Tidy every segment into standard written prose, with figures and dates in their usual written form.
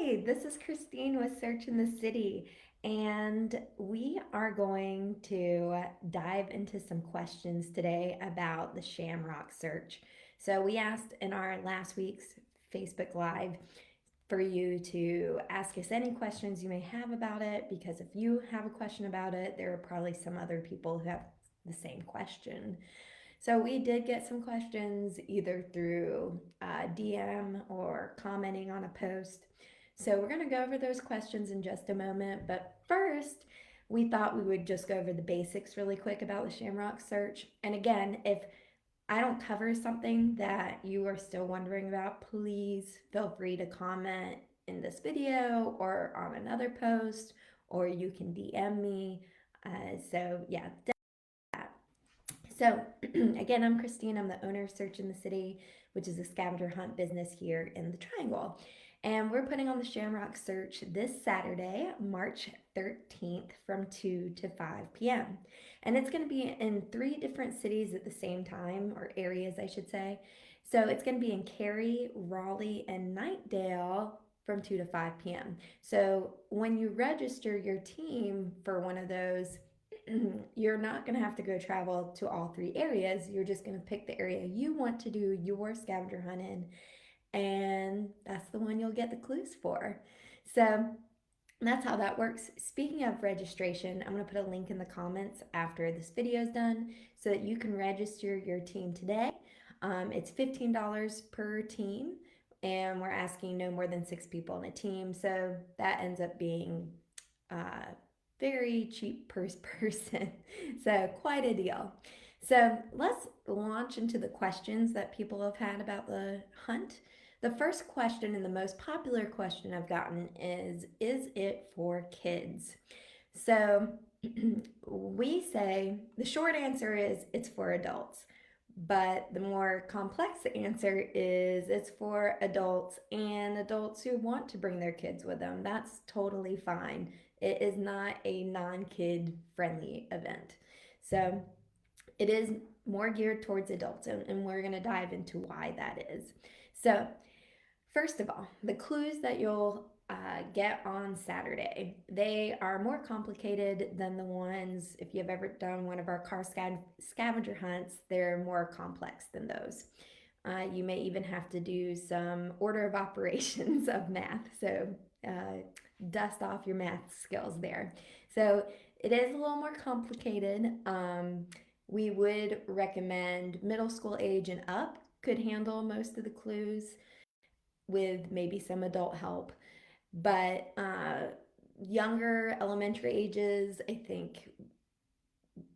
Hi, this is Christine with Search in the City, and we are going to dive into some questions today about the Shamrock Search. So, we asked in our last week's Facebook Live for you to ask us any questions you may have about it, because if you have a question about it, there are probably some other people who have the same question. So we did get some questions either through DM or commenting on a post. So we're going to go over those questions in just a moment. But first, we thought we would just go over the basics really quick about the Shamrock Search. And again, if I don't cover something that you are still wondering about, please feel free to comment in this video or on another post, or you can DM me. So, yeah, so, again, I'm Christine. I'm the owner of Search in the City, which is a scavenger hunt business here in the Triangle. And we're putting on the Shamrock Search this Saturday, March 13th from 2 to 5 p.m. And it's going to be in 3 different cities at the same time, or areas, I should say. So it's going to be in Cary, Raleigh, and Nightdale from 2 to 5 p.m. So when you register your team for one of those, you're not going to have to go travel to all 3 areas. You're just going to pick the area you want to do your scavenger hunt in, and that's the one you'll get the clues for. So that's how that works. Speaking of registration, I'm going to put a link in the comments after this video is done so that you can register your team today. It's $15 per team, and we're asking no more than 6 people in a team. So that ends up being very cheap per person. So quite a deal. So let's launch into the questions that people have had about the hunt. The first question and the most popular question I've gotten is it for kids? So we say the short answer is it's for adults. But the more complex answer is it's for adults and adults who want to bring their kids with them. That's totally fine. It is not a non kid friendly event. So it is more geared towards adults, and we're going to dive into why that is. So, first of all, the clues that you'll get on Saturday, they are more complicated than the ones, if you've ever done one of our scavenger hunts, they're more complex than those. You may even have to do some order of operations of math. So dust off your math skills there. So it is a little more complicated. We would recommend middle school age and up could handle most of the clues with maybe some adult help. But younger elementary ages, I think,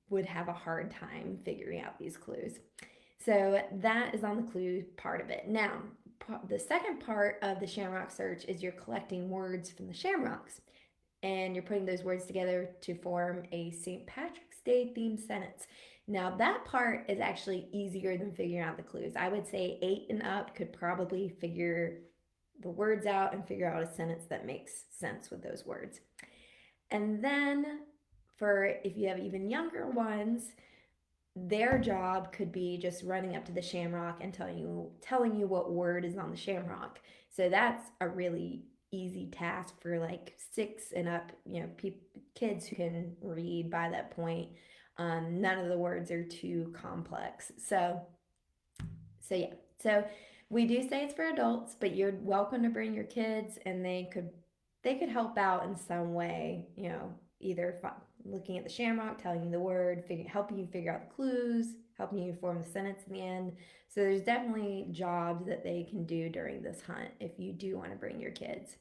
would have a hard time figuring out these clues. So that is on the clue part of it. Now, the second part of the Shamrock Search is you're collecting words from the Shamrocks, and you're putting those words together to form a St. Patrick's Day themed sentence. Now, that part is actually easier than figuring out the clues. I would say 8 and up could probably figure the words out and figure out a sentence that makes sense with those words. And then for if you have even younger ones, their job could be just running up to the shamrock and telling you what word is on the shamrock. So that's a really easy task for like 6 and up, kids who can read by that point. None of the words are too complex. So yeah. So we do say it's for adults, but you're welcome to bring your kids, and they could help out in some way. Either looking at the shamrock, telling you the word, helping you figure out the clues, helping you form the sentence in the end. So there's definitely jobs that they can do during this hunt if you do want to bring your kids.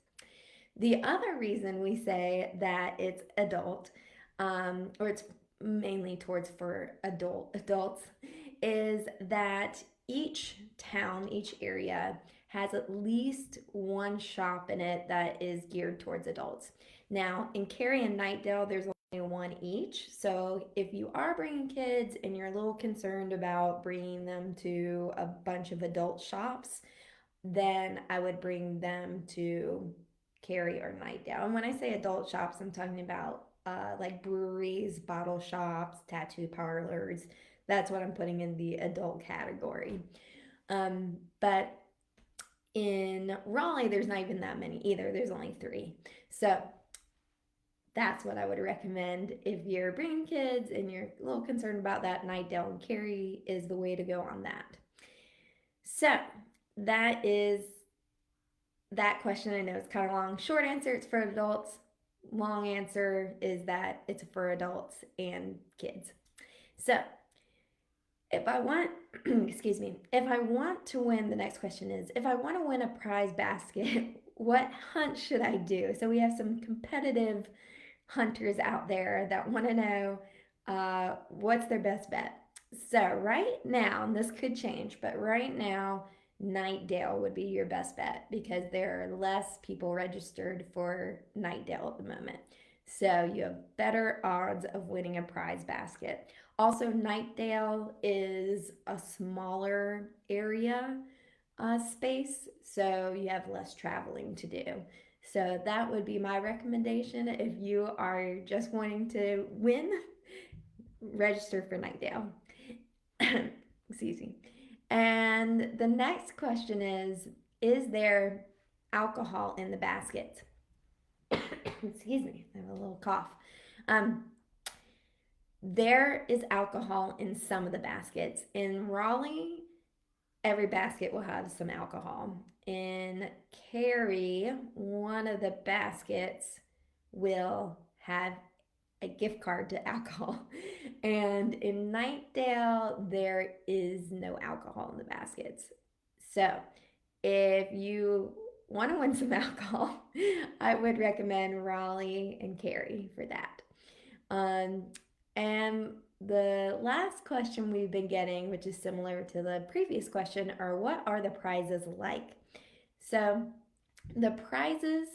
The other reason we say that it's adult, or it's mainly towards for adults, is that each town, each area has at least one shop in it that is geared towards adults. Now, in Cary and Nightdale, there's only one each. So if you are bringing kids and you're a little concerned about bringing them to a bunch of adult shops, then I would bring them to Cary or Nightdale. And when I say adult shops, I'm talking about like breweries, bottle shops, tattoo parlors. That's what I'm putting in the adult category. But In Raleigh, there's not even that many either. There's only 3. So that's what I would recommend if you're bringing kids and you're a little concerned about that. Nightdale and Cary is the way to go on that. So that is that question. I know it's kind of long. Short answer, it's for adults. Long answer is that it's for adults and kids. So if I want, excuse me, if I want to win, the next question is, if I want to win a prize basket, what hunt should I do? So we have some competitive hunters out there that want to know what's their best bet. So right now, and this could change, but right now, Nightdale would be your best bet because there are less people registered for Nightdale at the moment. So you have better odds of winning a prize basket. Also, Nightdale is a smaller area space, so you have less traveling to do. So that would be my recommendation if you are just wanting to win, register for Nightdale. Excuse me. And the next question is there alcohol in the basket? Excuse me, I have a little cough. Um, there is alcohol in some of the baskets. In Raleigh, every basket will have some alcohol. In Cary, one of the baskets will have a gift card to alcohol. And in Nightdale, there is no alcohol in the baskets. So if you want to win some alcohol, I would recommend Raleigh and Cary for that. Um, and the last question we've been getting, which is similar to the previous question, are what are the prizes like? So the prizes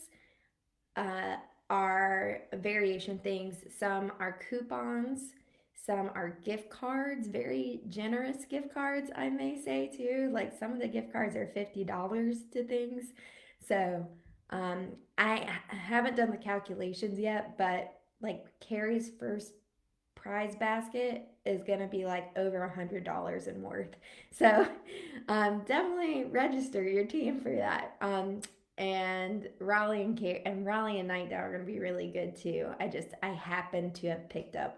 uh, are variation things. Some are coupons, some are gift cards, very generous gift cards, I may say too. Like some of the gift cards are $50 to things. So I haven't done the calculations yet, but like Carrie's first prize basket is going to be like over $100 in worth. So definitely register your team for that. And Raleigh and Nightdale are going to be really good too. I happen to have picked up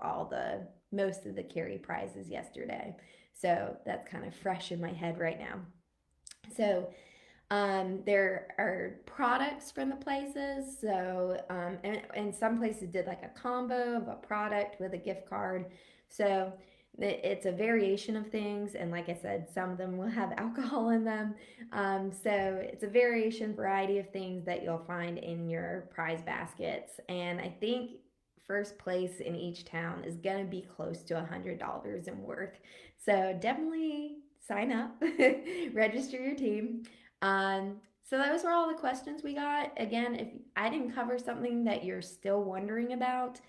most of the Cary prizes yesterday, so that's kind of fresh in my head right now. So there are products from the places. So, and some places did like a combo of a product with a gift card. So it's a variation of things. And like I said, some of them will have alcohol in them. So it's a variation variety of things that you'll find in your prize baskets. And I think first place in each town is going to be close to $100 in worth. So definitely sign up, register your team. So those were all the questions we got. Again, if I didn't cover something that you're still wondering about,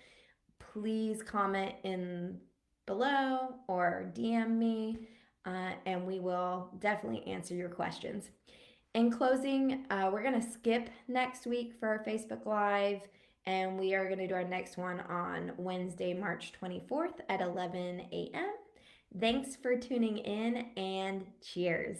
please comment in below or DM me, and we will definitely answer your questions. In closing, we're going to skip next week for our Facebook Live, and we are going to do our next one on Wednesday, March 24th at 11 a.m. Thanks for tuning in, and cheers.